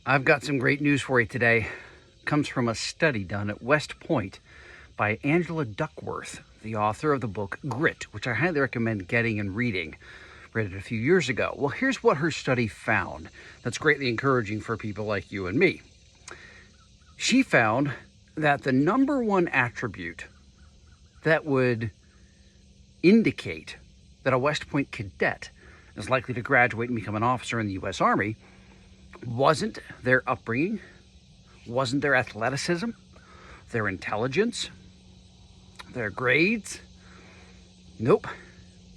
I've got some great news for you today. It comes from a study done at West Point by Angela Duckworth, the author of the book Grit, which I highly recommend getting and reading. Read it a few years ago. Well, here's what her study found that's greatly encouraging for people like you and me. She found that the number one attribute that would indicate that a West Point cadet is likely to graduate and become an officer in the U.S. Army wasn't their upbringing, wasn't their athleticism, their intelligence, their grades. Nope,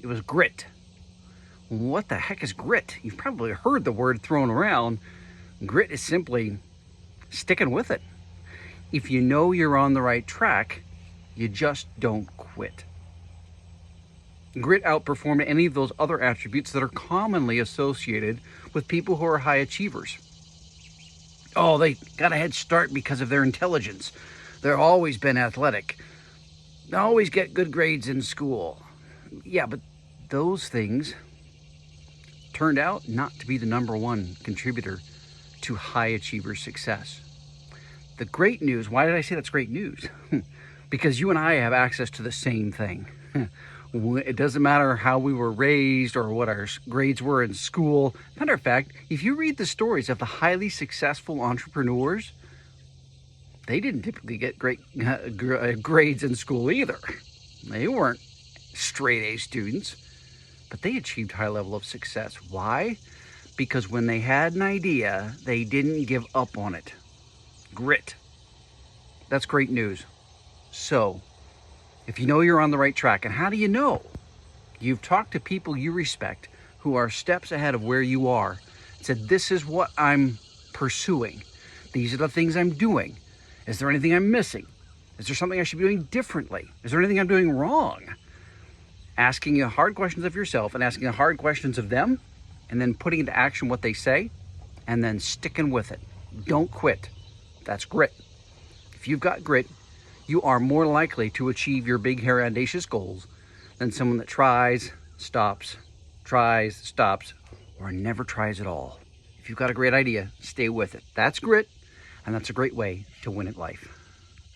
it was grit. What the heck is grit? You've probably heard the word thrown around. Grit is simply sticking with it. If you know you're on the right track, you just don't quit. Grit outperformed any of those other attributes that are commonly associated with people who are high achievers. Oh, they got a head start because of their intelligence. They've always been athletic. They always get good grades in school. Yeah, but those things turned out not to be the number one contributor to high achiever success. The great news, why did I say that's great news? Because you and I have access to the same thing. It doesn't matter how we were raised or what our grades were in school. Matter of fact, if you read the stories of the highly successful entrepreneurs, they didn't typically get great grades in school either. They weren't straight A students, but they achieved high level of success. Why? Because when they had an idea, they didn't give up on it. Grit. That's great news. So, if you know you're on the right track, and how do you know? You've talked to people you respect who are steps ahead of where you are. Said, this is what I'm pursuing. These are the things I'm doing. Is there anything I'm missing? Is there something I should be doing differently? Is there anything I'm doing wrong? Asking you hard questions of yourself and asking the hard questions of them, and then putting into action what they say, and then sticking with it. Don't quit. That's grit. If you've got grit, you are more likely to achieve your big, hairy, audacious goals than someone that tries, stops, or never tries at all. If you've got a great idea, stay with it. That's grit, and that's a great way to win at life.